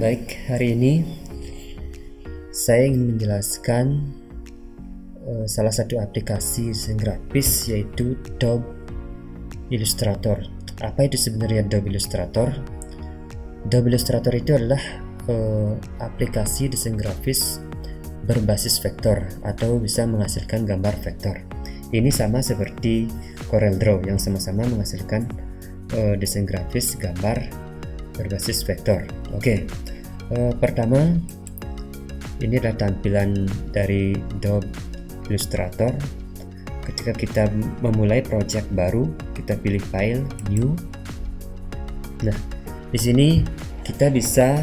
Baik, hari ini saya ingin menjelaskan salah satu aplikasi desain grafis, yaitu Adobe Illustrator. Apa itu sebenarnya Adobe Illustrator? Adobe Illustrator itu adalah aplikasi desain grafis berbasis vektor atau bisa menghasilkan gambar vektor. Ini sama seperti CorelDRAW yang sama-sama menghasilkan desain grafis gambar berbasis vektor. Oke. Pertama, ini adalah tampilan dari Adobe Illustrator. Ketika kita memulai project baru, kita pilih File, New. Nah, di sini kita bisa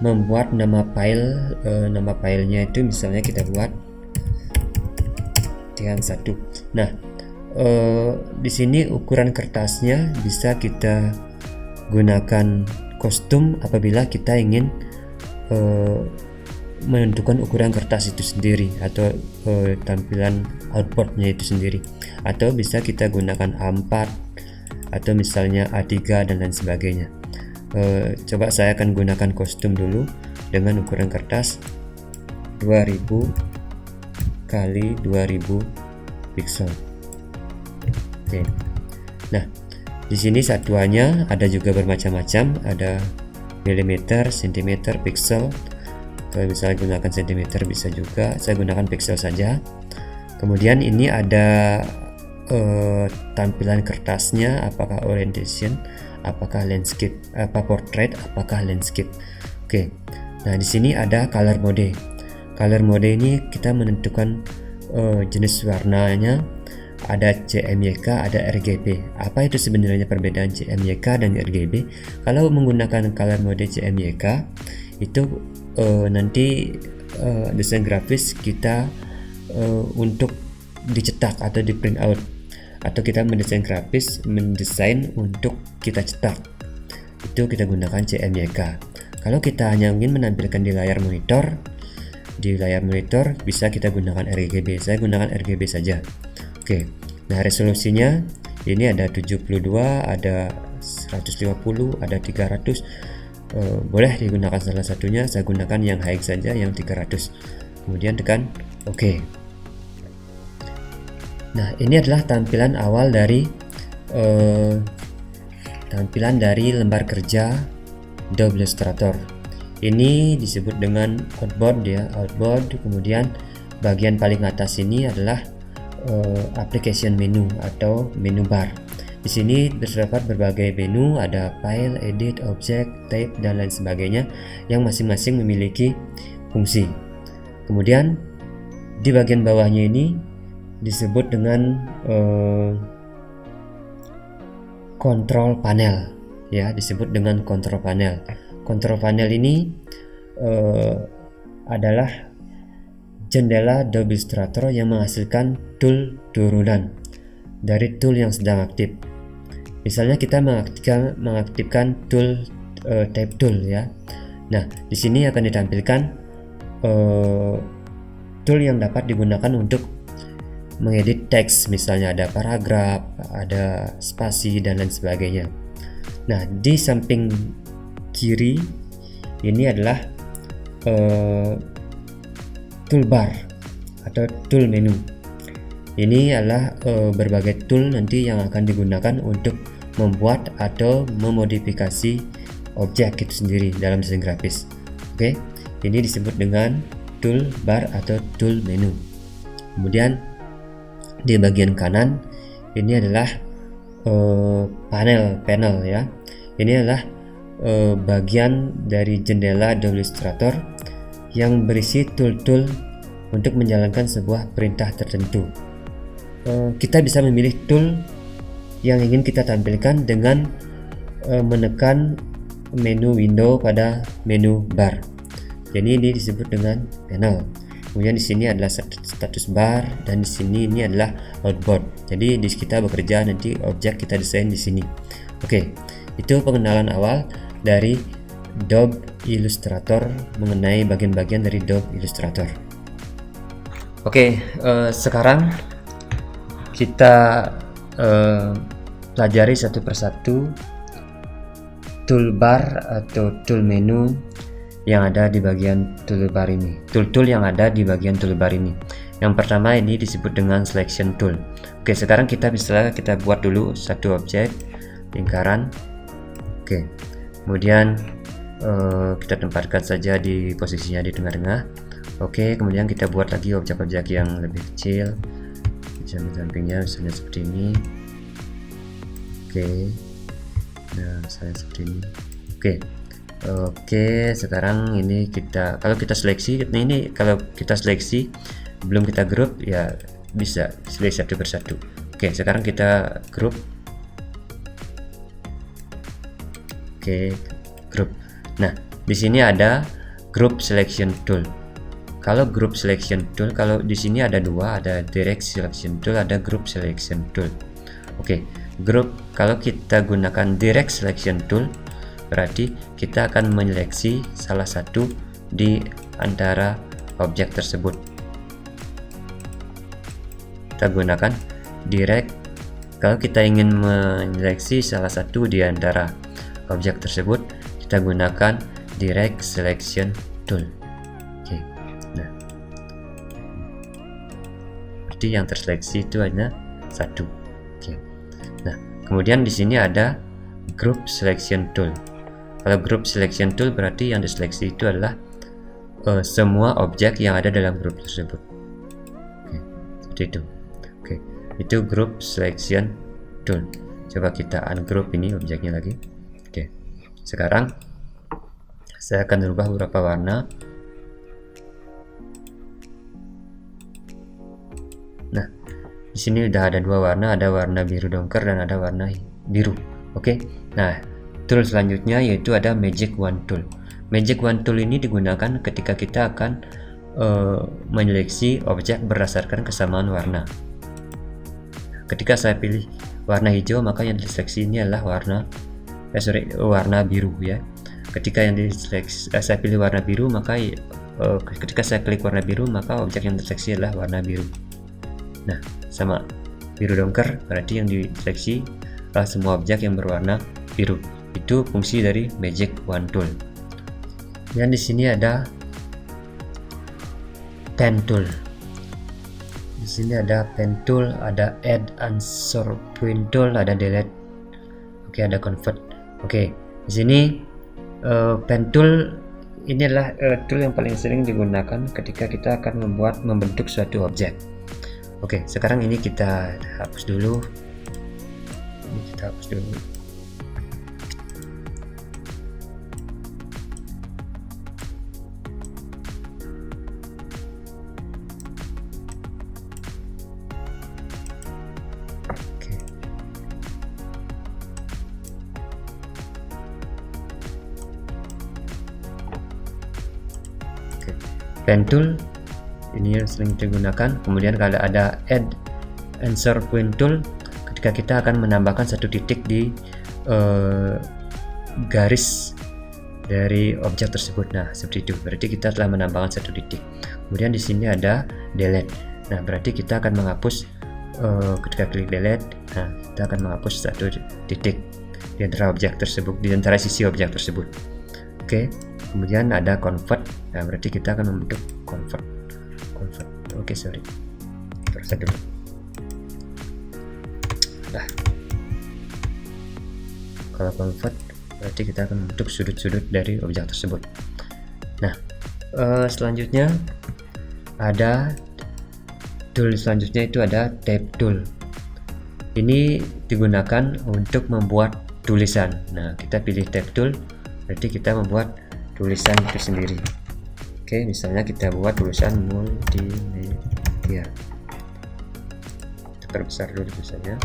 membuat nama file. Nama filenya itu misalnya kita buat dengan 1. Nah, di sini ukuran kertasnya bisa kita gunakan kostum apabila kita ingin menentukan ukuran kertas itu sendiri atau tampilan outputnya itu sendiri, atau bisa kita gunakan A4 atau misalnya A3 dan lain sebagainya. Coba saya akan gunakan kostum dulu dengan ukuran kertas 2000 kali 2000 pixel. Oke. Nah, di sini satuannya ada juga bermacam-macam, ada milimeter, sentimeter, pixel. Kalau misalnya gunakan sentimeter bisa juga, saya gunakan pixel saja. Kemudian ini ada tampilan kertasnya, apakah orientation, apakah landscape, portrait, apakah landscape. Oke. Nah, di sini ada color mode. Color mode ini kita menentukan jenis warnanya. Ada CMYK, ada RGB. Apa itu sebenarnya perbedaan CMYK dan RGB? Kalau menggunakan color mode CMYK itu nanti desain grafis kita untuk dicetak atau di print out, atau kita mendesain grafis, mendesain untuk kita cetak, itu kita gunakan CMYK. Kalau kita hanya ingin menampilkan di layar monitor, bisa kita gunakan RGB. Saya gunakan RGB saja. Oke. Nah, resolusinya ini ada 72, ada 150, ada 300. Boleh digunakan salah satunya. Saya gunakan yang high saja, yang 300. Kemudian tekan OK. Nah, ini adalah tampilan awal dari lembar kerja Adobe Illustrator. Ini disebut dengan outboard ya, outboard. Kemudian bagian paling atas ini adalah application menu atau menu bar. Di sini terdapat berbagai menu, ada file, edit, object, type dan lain sebagainya yang masing-masing memiliki fungsi. Kemudian di bagian bawahnya ini disebut dengan control panel ya, disebut dengan control panel. Control panel ini adalah jendela Adobe Illustrator yang menghasilkan tool turunan dari tool yang sedang aktif. Misalnya kita mengaktifkan tool type tool ya. Nah, di sini akan ditampilkan tool yang dapat digunakan untuk mengedit teks, misalnya ada paragraf, ada spasi dan lain sebagainya. Nah, di samping kiri ini adalah toolbar atau tool menu. Ini adalah berbagai tool nanti yang akan digunakan untuk membuat atau memodifikasi objek itu sendiri dalam desain grafis. Oke, ini disebut dengan toolbar atau tool menu. Kemudian di bagian kanan ini adalah panel ya. Ini adalah bagian dari jendela Adobe Illustrator yang berisi tool-tool untuk menjalankan sebuah perintah tertentu. Kita bisa memilih tool yang ingin kita tampilkan dengan menekan menu window pada menu bar. Jadi ini disebut dengan panel. Kemudian di sini adalah status bar dan di sini ini adalah outboard. Jadi di kita bekerja nanti objek kita desain di sini. Oke, itu pengenalan awal dari Adobe Illustrator mengenai bagian-bagian dari Adobe Illustrator. Oke, sekarang kita pelajari satu persatu toolbar atau tool menu yang ada di bagian toolbar ini, tool yang ada di bagian toolbar ini. Yang pertama ini disebut dengan selection tool. Oke, sekarang kita buat dulu satu objek lingkaran. Oke, kemudian kita tempatkan saja di posisinya di tengah-tengah. Oke, kemudian kita buat lagi objek-objek yang lebih kecil, samping-sampingnya misalnya seperti ini. Oke, nah misalnya seperti ini. Oke, sekarang ini kalau kita seleksi belum kita grup ya bisa seleksi satu persatu. Oke, sekarang kita grup. Oke, grup. Nah, di sini ada group selection tool. Kalau group selection tool, kalau di sini ada dua, ada direct selection tool, ada group selection tool. Oke, group, kalau kita gunakan direct selection tool berarti kita akan menyeleksi salah satu di antara objek tersebut. Kita gunakan direct kalau kita ingin menyeleksi salah satu di antara objek tersebut, kita gunakan direct selection tool. Oke. Nah, berarti yang terseleksi itu hanya satu. Oke. Nah, kemudian di sini ada group selection tool. Kalau group selection tool berarti yang diseleksi itu adalah semua objek yang ada dalam grup tersebut. Oke, seperti itu. Oke, itu group selection tool. Coba kita ungroup ini objeknya lagi. Oke, sekarang saya akan ubah beberapa warna. Nah, di sini udah ada dua warna, ada warna biru dongker dan ada warna biru. Oke, nah tool selanjutnya yaitu ada Magic Wand Tool. Magic Wand Tool ini digunakan ketika kita akan menyeleksi objek berdasarkan kesamaan warna. Ketika saya pilih warna hijau, maka yang diseleksi ini adalah warna biru ya. Ketika yang diseleksi saya pilih warna biru, maka ketika saya klik warna biru, maka objek yang diseleksi adalah warna biru. Nah, sama biru dongker berarti yang diseleksi adalah semua objek yang berwarna biru. Itu fungsi dari Magic Wand Tool. Dan di sini ada Pen Tool. Di sini ada Pen Tool, ada Add Answer Point Tool, ada Delete. Oke, ada Convert. Oke, di sini Pen Tool ini adalah tool yang paling sering digunakan ketika kita akan membentuk suatu objek. Oke, sekarang ini kita hapus dulu. Pen Tool ini yang sering digunakan. Kemudian kalau ada Add Answer Point Tool, ketika kita akan menambahkan satu titik di garis dari objek tersebut. Nah, seperti itu. Berarti kita telah menambahkan satu titik. Kemudian di sini ada Delete. Nah, berarti kita akan menghapus ketika klik Delete. Nah, kita akan menghapus satu titik di antara objek tersebut, di antara sisi objek tersebut. Oke. Kemudian ada Convert. Nah, berarti kita akan membentuk Convert. Oke, sorry. Terus dulu. Nah, kalau Convert berarti kita akan membentuk sudut-sudut dari objek tersebut. Nah, selanjutnya ada tool selanjutnya itu ada Type Tool. Ini digunakan untuk membuat tulisan. Nah, kita pilih Type Tool, berarti kita membuat tulisan itu sendiri. Oke, misalnya kita buat tulisan multimedia. Kita perbesar dulu tulisannya.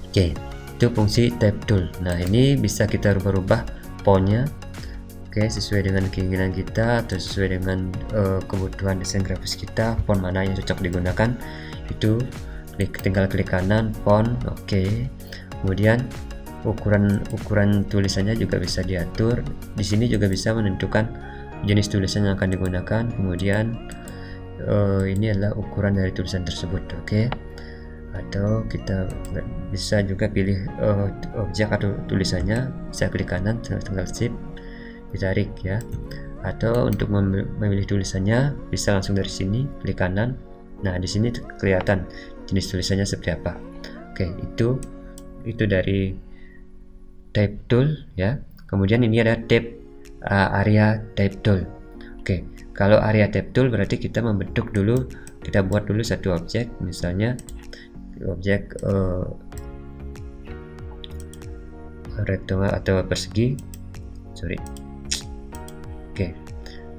Oke, itu fungsi Type Tool. Nah, ini bisa kita rubah-rubah fontnya. Oke, sesuai dengan keinginan kita atau sesuai dengan kebutuhan desain grafis kita, font mana yang cocok digunakan. Itu tinggal klik kanan font. Oke. Kemudian ukuran tulisannya juga bisa diatur. Di sini juga bisa menentukan jenis tulisan yang akan digunakan. Kemudian ini adalah ukuran dari tulisan tersebut. Oke. atau kita bisa juga pilih objek atau tulisannya, bisa klik kanan tinggal shift ditarik ya, atau untuk memilih tulisannya bisa langsung dari sini klik kanan. Nah di sini kelihatan jenis tulisannya seperti apa. Oke, itu dari type tool ya. Kemudian ini ada tab area type tool. Oke, kalau area type tool berarti kita membentuk dulu, kita buat dulu satu objek, misalnya objek rectangle atau persegi, sorry. Oke,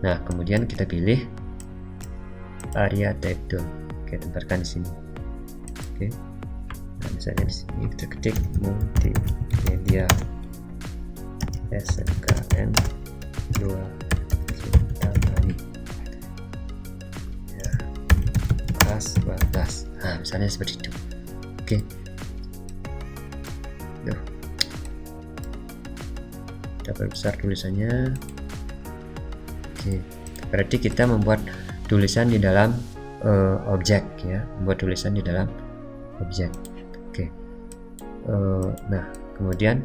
nah kemudian kita pilih area type tool. Oke, tempatkan di sini. Oke, nah misalnya di sini kita ketik multimedia SMKN 2 Kintamani ya, batas. Nah misalnya seperti itu. Oke, kita perbesar tulisannya. Oke, berarti kita membuat tulisan di dalam objek ya, membuat tulisan di dalam objek. Oke, nah kemudian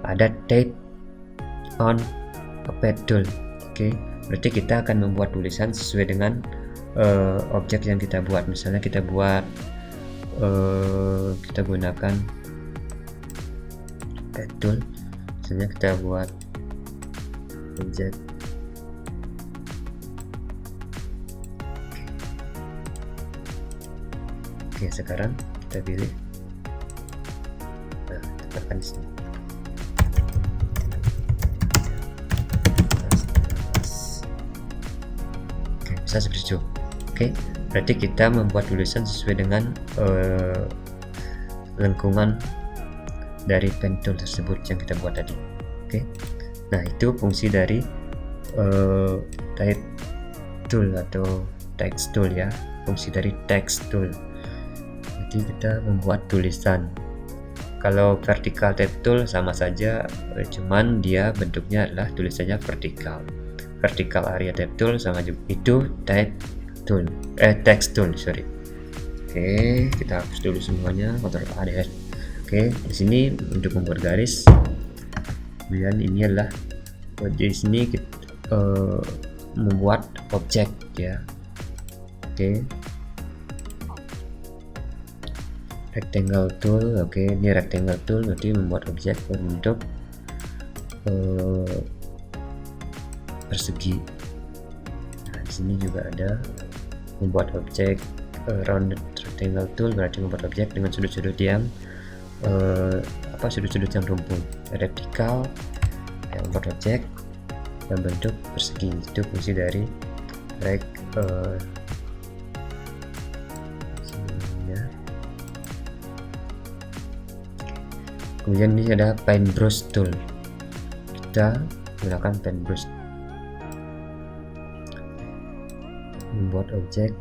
ada type on a pad tool. Oke, berarti kita akan membuat tulisan sesuai dengan objek yang kita buat. Misalnya kita buat kita gunakan pad tool, misalnya kita buat objek. Oke, sekarang kita pilih, nah tempatkan di sini. Oke, bisa seperti itu. Oke, berarti kita membuat tulisan sesuai dengan lengkungan dari pen tool tersebut yang kita buat tadi. Oke, nah itu fungsi dari type tool atau text tool ya, fungsi dari text tool. Jadi kita membuat tulisan. Kalau vertical type tool sama saja, cuman dia bentuknya adalah tulisannya vertikal. Vertical area type tool sama juga, itu type tool, text tool, sorry. Oke, kita hapus dulu semuanya, Ctrl A deh. Oke, di sini untuk membuat garis. Kemudian ini adalah di sini kita membuat objek ya. Oke, rectangle tool. Oke, ini rectangle tool berarti membuat objek berbentuk persegi. Nah, di sini juga ada membuat objek rounded rectangle tool, berarti membuat objek dengan sudut-sudut yang sudut-sudut yang rumpun. Vertikal yang membuat objek dan bentuk persegi, itu fungsi dari Kemudian ini ada paintbrush tool, kita gunakan paintbrush membuat objek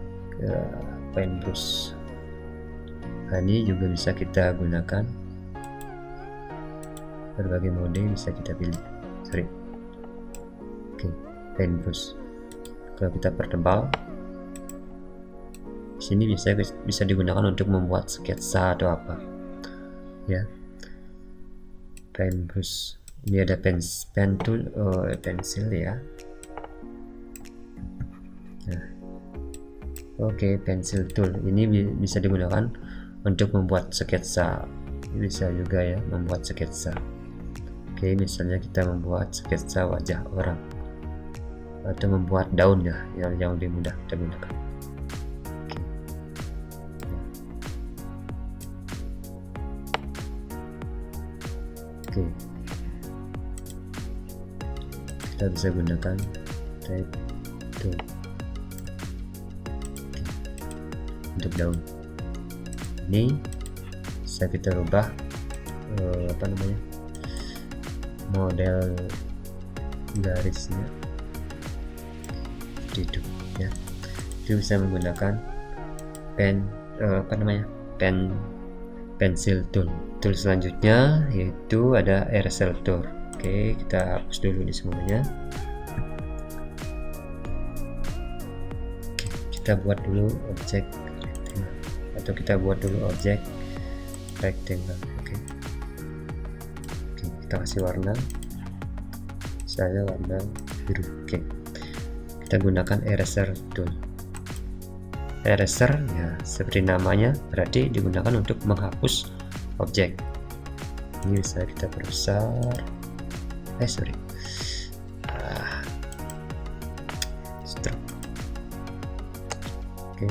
paintbrush. Nah, ini juga bisa kita gunakan, berbagai mode bisa kita pilih. Sorry. Oke, paintbrush. Kalau kita pertebal, sini bisa digunakan untuk membuat sketsa atau apa ya. Paintbrush, ini ada pen tool, pensil ya. Nah, oke, pensil tool ini bisa digunakan untuk membuat sketsa, bisa juga ya membuat sketsa. Oke, misalnya kita membuat sketsa wajah orang atau membuat daun ya, yang lebih mudah kita gunakan. Oke, kita bisa gunakan type tool untuk daun. Ini bisa kita rubah model garisnya seperti itu ya. Itu bisa menggunakan pensil tool. Tool selanjutnya yaitu ada eraser tool. Oke, kita hapus dulu ini semuanya. Oke, kita buat dulu objek atau kita buat dulu objek rectangle. Oke, kita kasih warna, misalnya warna biru. Oke, kita gunakan eraser tool. Eraser ya seperti namanya, berarti digunakan untuk menghapus objek. Ini bisa kita perbesar, stroke. Oke,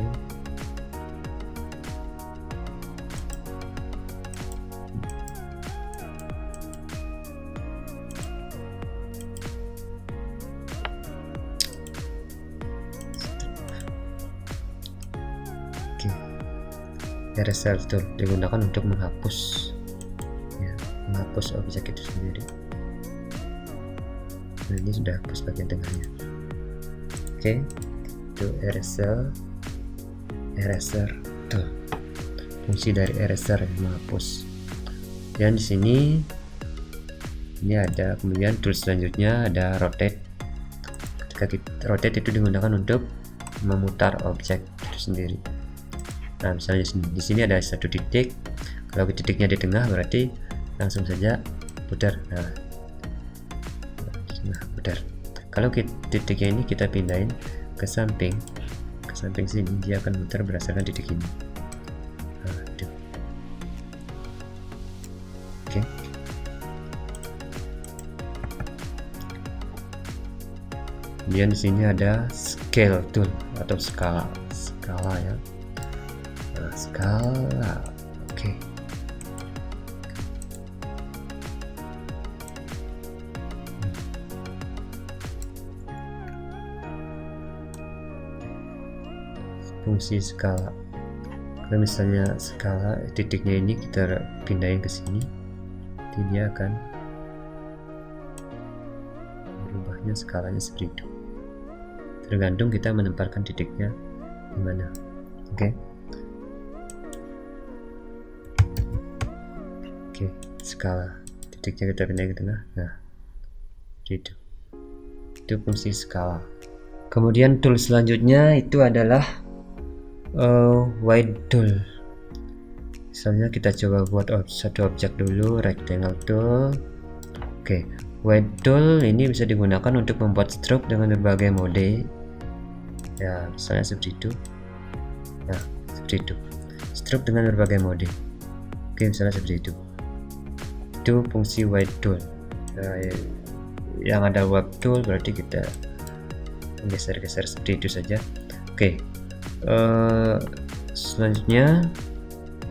eraser tool digunakan untuk menghapus objek itu sendiri. Nah, ini sudah hapus bagian tengahnya. Oke, itu eraser tool. Fungsi dari eraser menghapus. Dan di sini ini ada, kemudian tool selanjutnya ada rotate. Ketika rotate itu digunakan untuk memutar objek itu sendiri. Nah, misalnya di sini ada satu titik. Kalau titiknya di tengah berarti langsung saja putar. Nah, putar. Kalau titiknya ini kita pindahin ke samping sini, dia akan muter berdasarkan titik ini. Nah, itu. Oke. Kemudian di sini ada scale tool atau skala ya. Nah, skala. Oke. Fungsi skala, kalau misalnya skala titiknya ini kita pindahin ke sini, jadi dia akan berubahnya skalanya seperti itu, tergantung kita menempatkan titiknya di mana. Oke, skala titiknya kita pindahin ke tengah. Nah, seperti itu fungsi skala. Kemudian tool selanjutnya itu adalah wide tool. Misalnya kita coba buat satu objek dulu, rectangle tool. Oke, wide tool ini bisa digunakan untuk membuat stroke dengan berbagai mode. Ya, misalnya seperti itu. Nah, seperti itu. Stroke dengan berbagai mode. Oke, misalnya seperti itu. Itu fungsi wide tool. Nah, yang ada wide tool berarti kita geser-geser seperti itu saja. Oke. Selanjutnya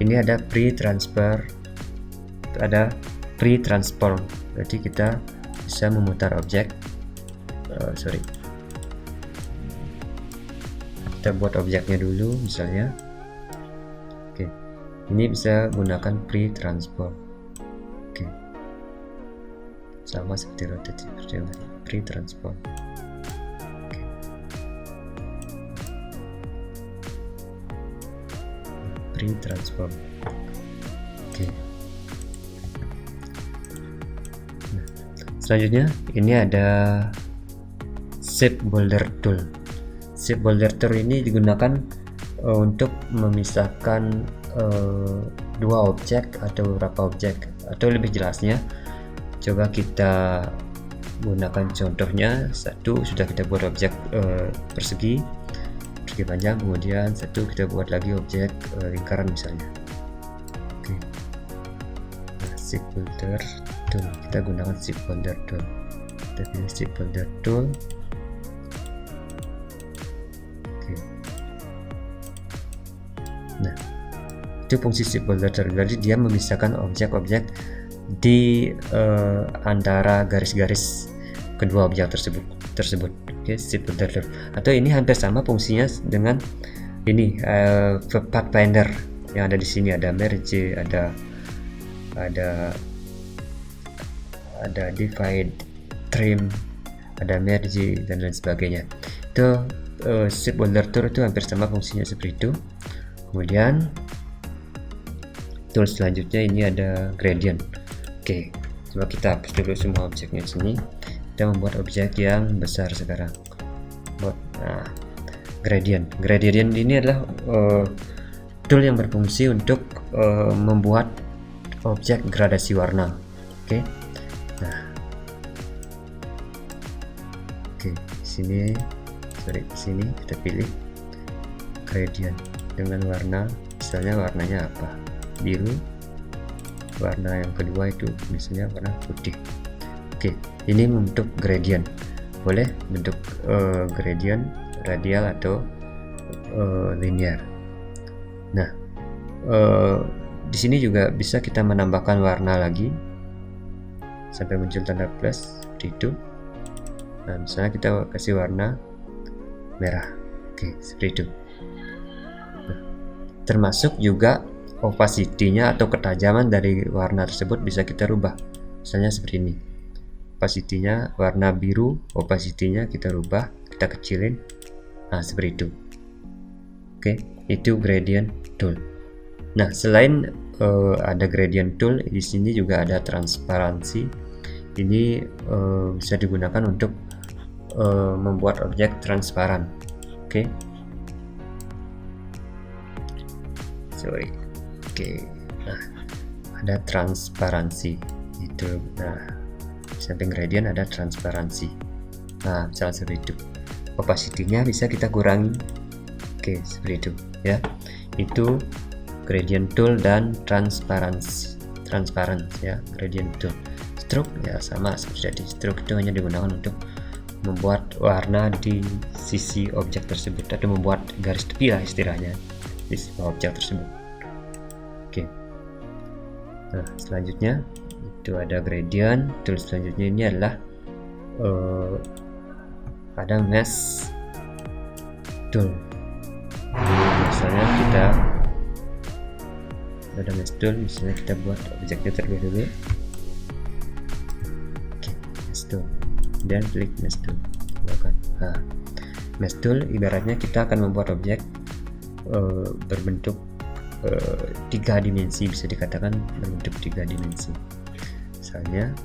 ini ada pre-transform, berarti kita bisa memutar objek. Kita buat objeknya dulu misalnya. Oke, ini bisa gunakan pre-transform. Oke, sama seperti rotate, seperti yang tadi, pre-transform. Transform. Oke. Nah, selanjutnya ini ada shape boulder tool. Shape boulder tool ini digunakan untuk memisahkan dua objek atau beberapa objek, atau lebih jelasnya coba kita gunakan contohnya. Satu sudah kita buat objek persegi panjang, kemudian satu kita buat lagi objek lingkaran misalnya. Oke. Nah, shape boulder tool, kita gunakan shape boulder tool. Kita pilih shape boulder tool. Oke. Nah, itu fungsi shape boulder tool, berarti dia memisahkan objek-objek di antara garis-garis kedua objek tersebut. Oke, shape boulder tool. Atau ini hampir sama fungsinya dengan ini pathfinder yang ada di sini. Ada merge, ada divide, trim, ada merge dan lain sebagainya. Itu shape boulder tool itu hampir sama fungsinya seperti itu. Kemudian tool selanjutnya ini ada gradient. Oke, coba kita hapus dulu semua objeknya di sini. Kita membuat objek yang besar sekarang. Nah, gradient ini adalah tool yang berfungsi untuk membuat objek gradasi warna. Oke. Nah, sini kita pilih gradient dengan warna, misalnya warnanya apa, biru. Warna yang kedua itu misalnya warna putih. Oke, ini membentuk gradient, boleh bentuk gradient radial atau linear. Nah, di sini juga bisa kita menambahkan warna lagi sampai muncul tanda plus seperti itu. Nah, misalnya kita kasih warna merah. Oke, seperti itu. Nah, termasuk juga opacity-nya atau ketajaman dari warna tersebut bisa kita rubah. Misalnya seperti ini. Opacity-nya warna biru, opacity-nya kita rubah, kita kecilin. Nah, seperti itu. Oke, itu gradient tool. Nah, selain ada gradient tool, di sini juga ada transparansi. Ini bisa digunakan untuk membuat objek transparan. Oke. Nah, ada transparansi itu. Nah, samping gradient ada transparansi. Nah, misalnya seperti itu. Opacity-nya bisa kita kurangi. Oke, seperti itu ya. Itu gradient tool dan transparansi ya, gradient tool. Stroke ya sama seperti tadi. Stroke itu hanya digunakan untuk membuat warna di sisi objek tersebut atau membuat garis tepi lah istilahnya di sisi objek tersebut. Oke. Nah, selanjutnya itu ada gradient tool. Selanjutnya ini adalah ada mesh tool. Misalnya kita ada mesh tool, misalnya kita buat objeknya terlebih dulu. Oke, mesh tool, dan klik mesh tool. Nah, mesh tool ibaratnya kita akan membuat objek berbentuk 3 dimensi, bisa dikatakan berbentuk 3 dimensi. Misalnya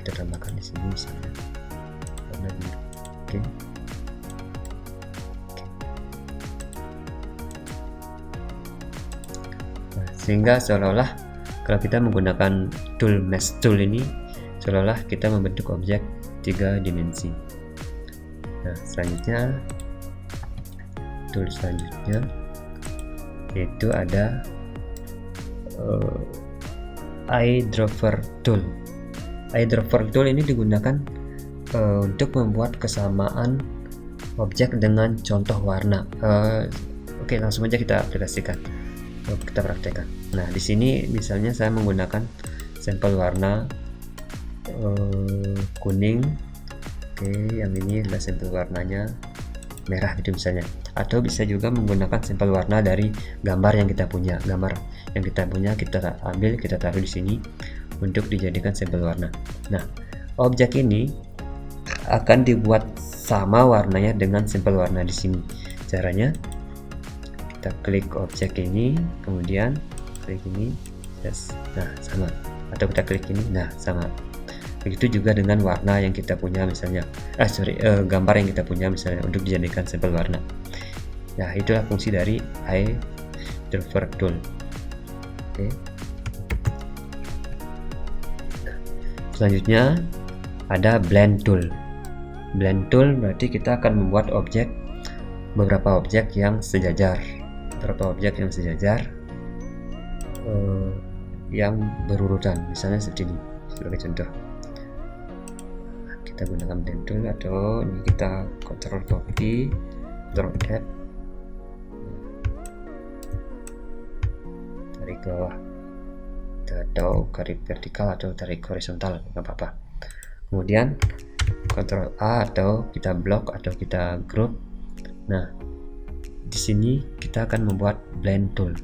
kita tambahkan di sini misalnya warna biru. Oke. Nah, sehingga seolah-olah kalau kita menggunakan tool mesh tool ini, seolah-olah kita membentuk objek 3 dimensi. Nah, selanjutnya tool selanjutnya yaitu ada eyedropper tool. Eyedropper tool ini digunakan untuk membuat kesamaan objek dengan contoh warna. Oke, langsung aja kita aplikasikan, kita praktekkan. Nah, di sini misalnya saya menggunakan sampel warna kuning. Oke, yang ini adalah sampel warnanya merah gitu misalnya. Atau bisa juga menggunakan sampel warna dari gambar yang kita punya. Gambar yang kita punya kita ambil, kita taruh di sini untuk dijadikan sampel warna. Nah, objek ini akan dibuat sama warnanya dengan sampel warna di sini. Caranya kita klik objek ini, kemudian klik ini, yes. Nah, sama. Atau kita klik ini, nah sama. Begitu juga dengan warna yang kita punya misalnya, gambar yang kita punya misalnya untuk dijadikan sampel warna. Nah, itulah fungsi dari eyedropper tool. Oke. Nah, selanjutnya ada blend tool. Blend tool berarti kita akan membuat beberapa objek yang sejajar, yang berurutan, misalnya seperti ini sebagai contoh. Kita gunakan blend tool, atau ini kita Ctrl copy, Ctrl F, tarik bawah, atau tarik vertikal atau tarik horizontal, nggak apa-apa. Kemudian Ctrl A, atau kita blok, atau kita group. Nah, di sini kita akan membuat blend tool.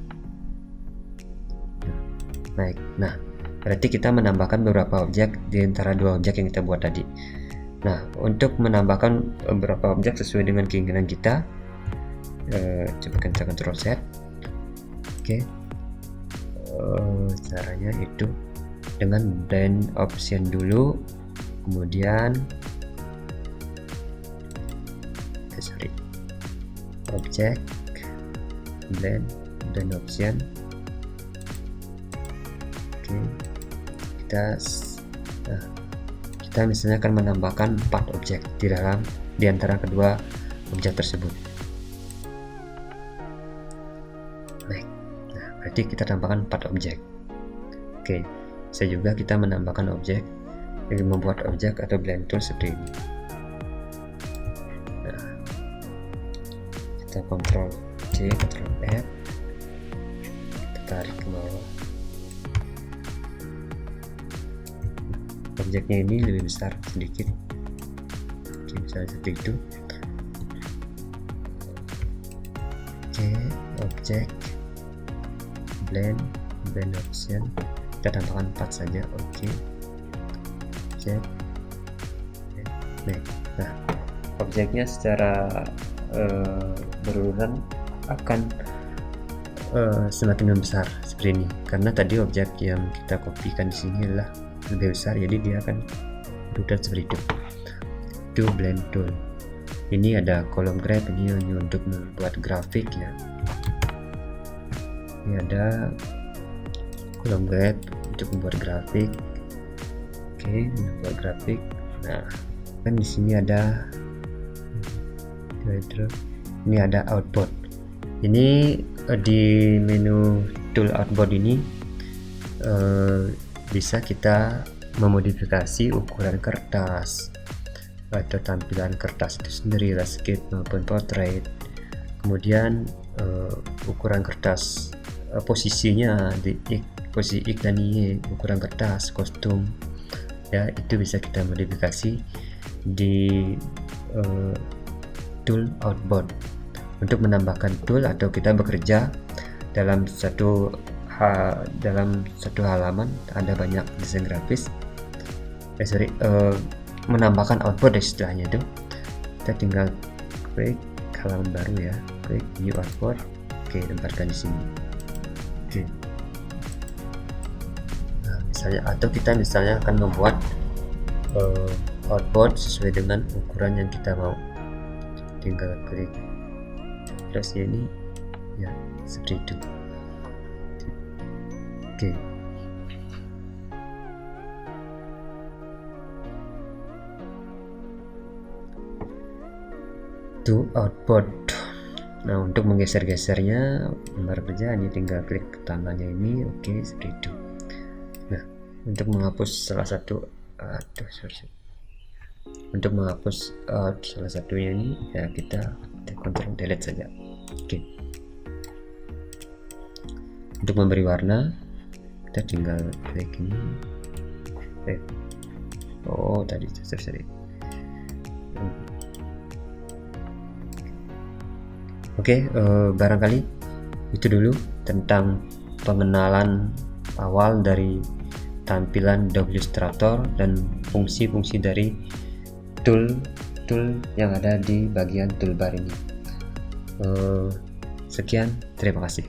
Baik, nah berarti kita menambahkan beberapa objek di antara 2 objek yang kita buat tadi. Nah, untuk menambahkan beberapa objek sesuai dengan keinginan kita, coba kita Ctrl Z. Oke. Caranya itu dengan blend option dulu, kemudian objek, blend option. Oke, kita misalnya akan menambahkan 4 objek di antara kedua objek tersebut. Baik, nah berarti kita tambahkan 4 objek. Oke, bisa juga kita menambahkan objek, membuat objek atau blend tool seperti ini. Nah, kita Ctrl C, Ctrl F, kita tarik ke bawah. Objeknya ini lebih besar sedikit. Oke, misalnya seperti itu. Oke, objek, blend option, kita tambahkan 4 saja. Oke, objek. Nah, objeknya secara berurutan akan semakin membesar seperti ini, karena tadi objek yang kita kopikan di sini adalah lebih besar, jadi dia akan berurutan seperti itu. Itu blend tool. Ini ada kolom graph, ini untuk membuat grafik ya. Ini ada kolom graph untuk membuat grafik. Oke, membuat grafik. Nah, kan di sini ada ini ada outboard. Ini di menu tool outboard ini bisa kita memodifikasi ukuran kertas atau tampilan kertas itu sendiri, landscape maupun portrait. Kemudian ukuran kertas, posisinya di posisi X dan Y, ukuran kertas, kostum ya, itu bisa kita modifikasi di tool outboard. Untuk menambahkan tool atau kita bekerja dalam satu halaman ada banyak desain grafis, menambahkan outboard istilahnya itu, kita tinggal klik halaman baru ya, klik new outboard. Oke, tempatkan di sini. Oke. Nah, kita misalnya akan membuat outboard sesuai dengan ukuran yang kita mau, tinggal klik plus ini ya, seperti itu. Oke. To outboard. Nah, untuk menggeser-gesernya gambar kerja ini tinggal klik tangannya ini. Oke, seperti itu. Nah, untuk menghapus salah satu untuk menghapus salah satunya ini ya, kita Ctrl delete saja. Oke. Untuk memberi warna kita tinggal klik ini. Tadi sorry. Oke, barangkali itu dulu tentang pengenalan awal dari tampilan Adobe Illustrator dan fungsi-fungsi dari tool yang ada di bagian toolbar ini. Sekian, terima kasih.